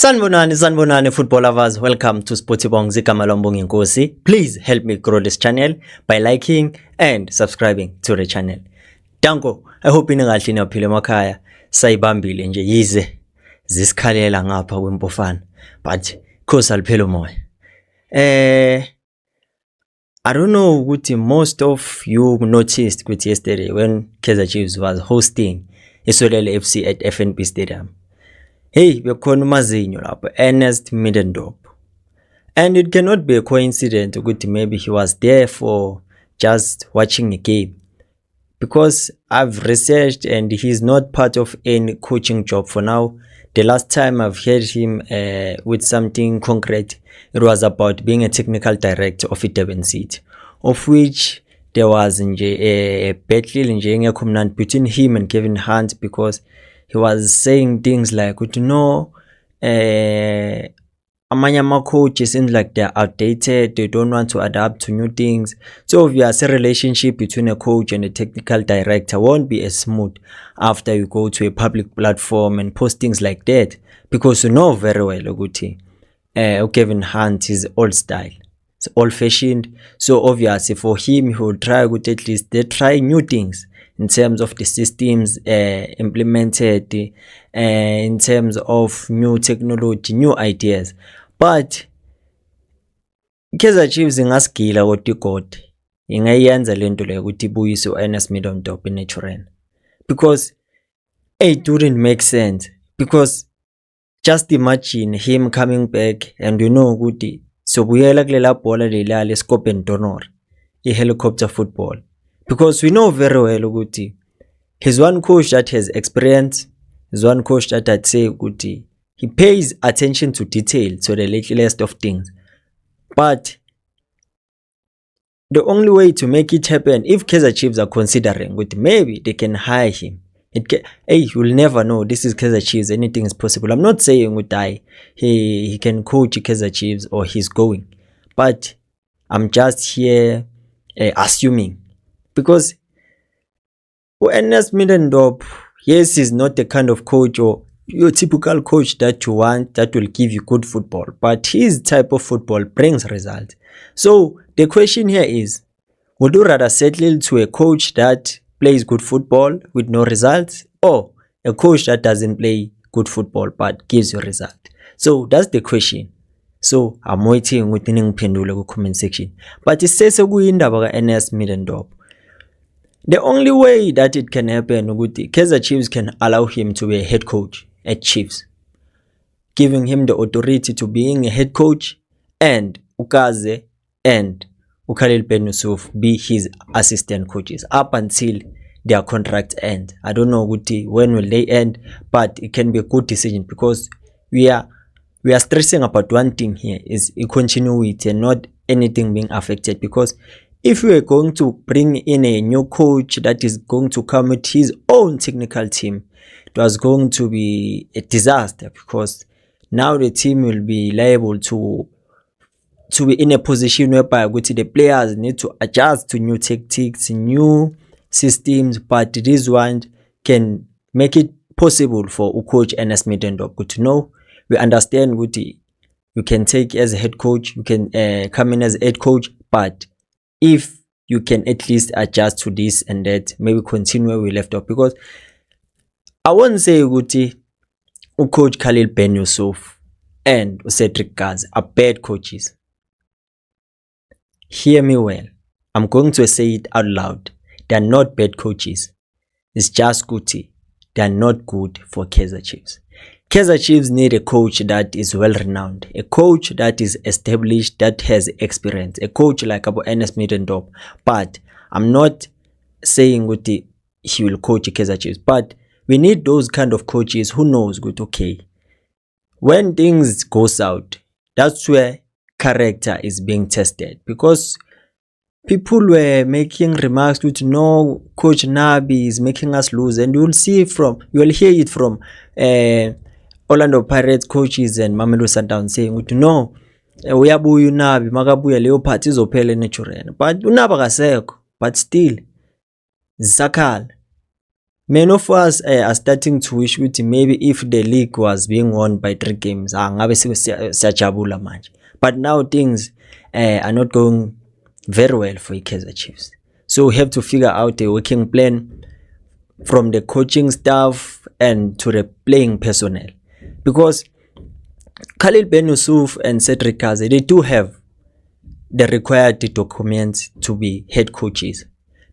Sanbonani football lovers, welcome to Sportibong Zikamalambong Nkosi. Please help me grow this channel by liking and subscribing to the channel. Danko, I hope inengahle naphila emakhaya sayibambile nje yize zisikhalela ngapha kwempofana but khosi aliphela umoya. I don't know ukuthi most of you noticed ukuthi yesterday when Kaizer Chiefs was hosting iSolele FC at FNB Stadium. Hey, bekhona umazinyo lapho, Ernest Middendorp. And it cannot be a coincidence ukuthi maybe he was there for just watching a game. Because I've researched and he's not part of any coaching job for now. The last time I've heard him with something concrete, it was about being a technical director of Durban City, of which there was a battle between him and Kevin Hunt because he was saying things like, amanye coaches seems like they're outdated, they don't want to adapt to new things. So obviously a relationship between a coach and a technical director won't be as smooth after you go to a public platform and post things like that, because you know very well ukuthi Kevin Hunt is old style, it's old fashioned. So obviously for him, he will try to at least they try new things in terms of the systems implemented, in terms of new technology, new ideas. But Kaizer Chiefs ingasigila kodwa igodi ingayenza lento le ukuthi ibuyise uErnest Middendorp natural, because it wouldn't make sense. Because just imagine him coming back and ukuthi sobuyela kulela bhola lelala eScopen Donor, helicopter football. Because we know very well ukuthi he's one coach that has experience, he's one coach that I'd say ukuthi he pays attention to detail, to the littlest of things. But the only way to make it happen, if Kaizer Chiefs are considering with maybe they can hire him, you'll never know. This is Kaizer Chiefs, anything is possible. I'm not saying with he can coach Kaizer Chiefs or he's going, but I'm just here assuming. Because Ernest Middendorp, yes, is not the kind of coach or your typical coach that you want that will give you good football, but his type of football brings results. So the question here is, would you rather settle to a coach that plays good football with no results, or a coach that doesn't play good football but gives you result? So that's the question. So I'm waiting within the comment section. But it says about Ernest Middendorp. The only way that it can happen, Kaizer Chiefs can allow him to be a head coach at Chiefs, giving him the authority to being a head coach, and Ukaze and Ukhalil Ben Yusuf be his assistant coaches up until their contract end. I don't know when will they end, but it can be a good decision, because we are stressing about one thing here, is continuity and not anything being affected. Because if we are going to bring in a new coach that is going to come with his own technical team, it was going to be a disaster, because now the team will be liable to be in a position whereby the players need to adjust to new tactics, new systems. But this one can make it possible for coach Ernest Middendorp. Good to know. We understand you can take as a head coach, you can come in as a head coach, but if you can at least adjust to this and that, maybe continue where we left off. Because I won't say coach Khalil Ben Yusuf and Cedric Gaz are bad coaches. Hear me well. I'm going to say it out loud. They are not bad coaches. It's just they are not good for Kaizer Chiefs. Kaizer Chiefs need a coach that is well-renowned, a coach that is established, that has experience, a coach like Ernest Middendorp. But I'm not saying he will coach Kaizer Chiefs, but we need those kind of coaches who knows when things go south, that's where character is being tested. Because people were making remarks with no, Coach Nabi is making us lose, and you will hear it from Orlando Pirates coaches and Mamelodi Sundowns saying no, uyabuya uNabi, makabuya leyo party izophela natural. But uNabi akasekho, but still zisakhala. Many of us are starting to wish ukuthi maybe if the league was being won by 3 games, ngabe siyajabula manje. But now things are not going very well for Kaizer Chiefs. So we have to figure out a working plan from the coaching staff and to the playing personnel. Because Khalil Ben Yusuf and Cedric Kaze, they do have the required documents to be head coaches.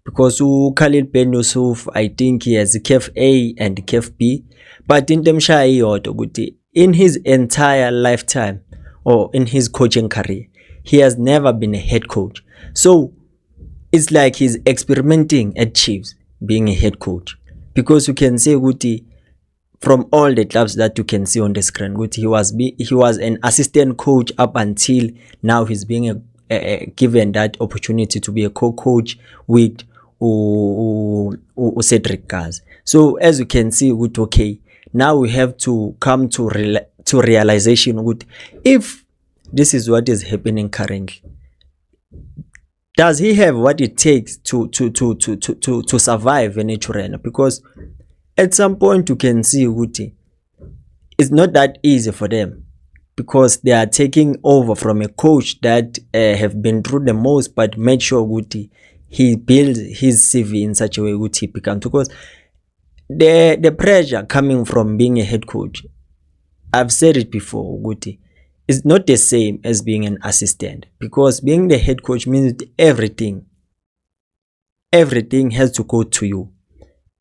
Because Khalil Ben Yusuf, I think he has KEF A and KEF B. But in his entire lifetime or in his coaching career, he has never been a head coach. So it's like he's experimenting at Chiefs being a head coach. Because you can say from all the clubs that you can see on the screen, he was an assistant coach up until now. He's being given that opportunity to be a co-coach with Cedric Kaze. So as you can see, okay, now we have to come to realization if this is what is happening currently, does he have what it takes to survive in Venezia? Because at some point you can see it's not that easy for them, because they are taking over from a coach that have been through the most, but made sure he builds his CV in such a way he becomes, because the pressure coming from being a head coach, I've said it before, it's not the same as being an assistant, because being the head coach means everything has to go to you.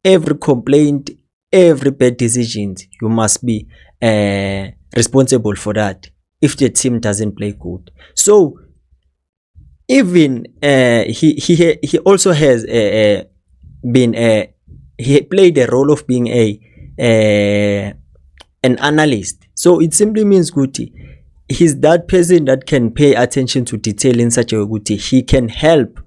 Every complaint, every bad decision, you must be responsible for that if the team doesn't play good. So even he also has he played the role of being an analyst. So it simply means he's that person that can pay attention to detail in such a way he can help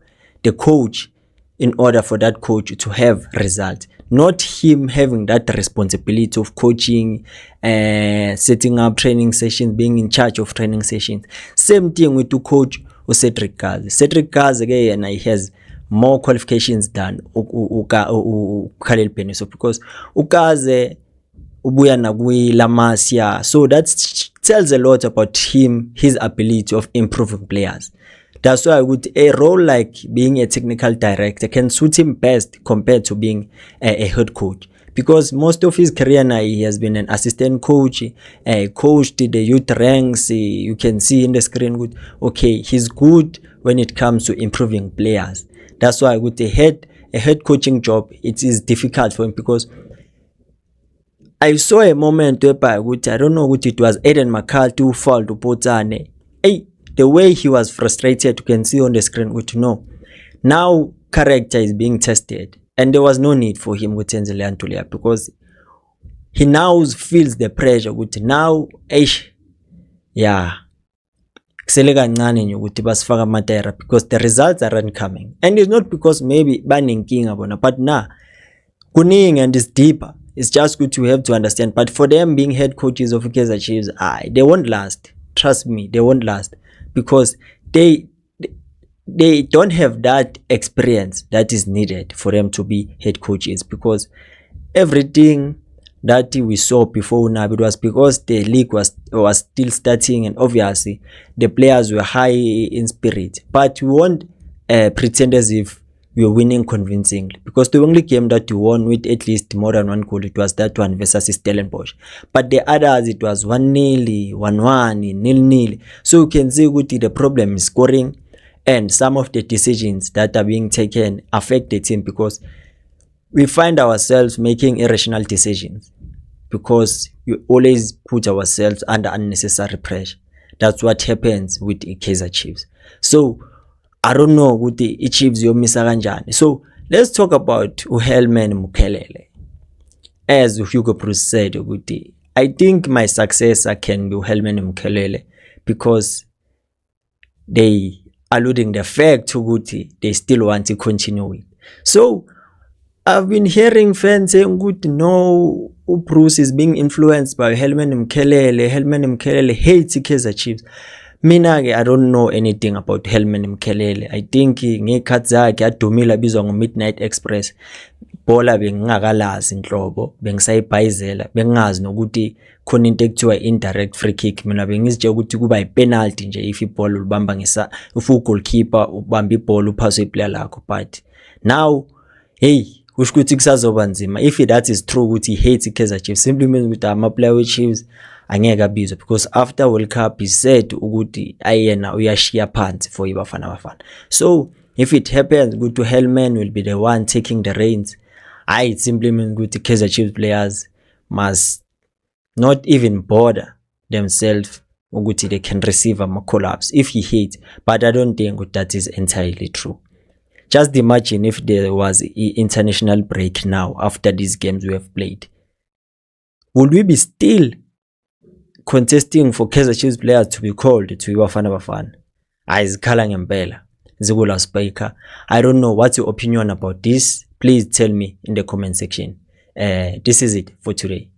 the coach in order for that coach to have results, not him having that responsibility of coaching, setting up training sessions, being in charge of training sessions. Same thing with the coach Cedric Kaze. Cedric Kaze again, he has more qualifications than Khalil Ben Yusuf, because Ukaze ubuya nagui La Masia. So that tells a lot about his ability of improving players. That's why a role like being a technical director can suit him best compared to being a head coach, because most of his career now he has been an assistant coach, coached the youth ranks. You can see in the screen okay, he's good when it comes to improving players. That's why a head coaching job, it is difficult for him, because I saw a moment whereby I don't know it was Eden McCarthy who fouled Potane. The way he was frustrated, you can see on the screen now character is being tested, and there was no need for him with Tenzile Antulia, because he now feels the pressure now because the results aren't coming. And it's not because maybe banning king but kuning and it's deeper. It's just good to have to understand. But for them being head coaches of Kaizer Chiefs, they won't last. Trust me, they won't last, because they don't have that experience that is needed for them to be head coaches. Because everything that we saw before now, it was because the league was still starting, and obviously the players were high in spirit. But we won't pretend as if we were winning convincingly, because the only game that we won with at least more than one goal, it was that one versus Stellenbosch. But the others, it was 1-0, 1-1, 0-0. So you can see the problem is scoring, and some of the decisions that are being taken affect the team, because we find ourselves making irrational decisions, because we always put ourselves under unnecessary pressure. That's what happens with the Kaizer Chiefs. So I don't know what the Chiefs yomisa kanjani. So let's talk about Helman Mkhalele. As Hugo Bruce said, I think my successor can be Helman Mkhalele, because they alluding the fact they still want to continue it. So I've been hearing fans saying no, Bruce is being influenced by Helman Mkhalele. Helman Mkhalele hates Kaizer Chiefs. Mina-ke I don't know anything about Helman Mkhelele. I think ngekhathi zakhe adumile abizwa ngo-Midnight Express, ibhola bengingakalazi inhlobo, bengisayibhayizela, bengingazi nokuthi khona into ekuthiwa indirect free kick. Mina bengizitshela ukuthi kuba i-penalty nje if ibhola ulibamba if u-goalkeeper ubamba ibhola uphase iplayer lakho. But now, hey, kusho ukuthi kusazoba nzima. If that is true ukuthi he hates Kaizer Chiefs, simply means ukuthi ama-player we-Chiefs angeke abizwe, because after World Cup he said ukuthi ayena uyashiya phansi for iBafana Bafana. So if it happens ukuthi Helman will be the one taking the reins, it simply means ukuthi Kaizer Chiefs players must not even bother themselves ukuthi they can receive ama-call-ups if he hates. But I don't think that is entirely true. Just imagine if there was an international break now after these games we have played. Would we be still contesting for Kaizer Chiefs players to be called to iBafana Bafana? Izikhala ngempela. Zigula Spiker. I don't know what's your opinion about this. Please tell me in the comment section. This is it for today.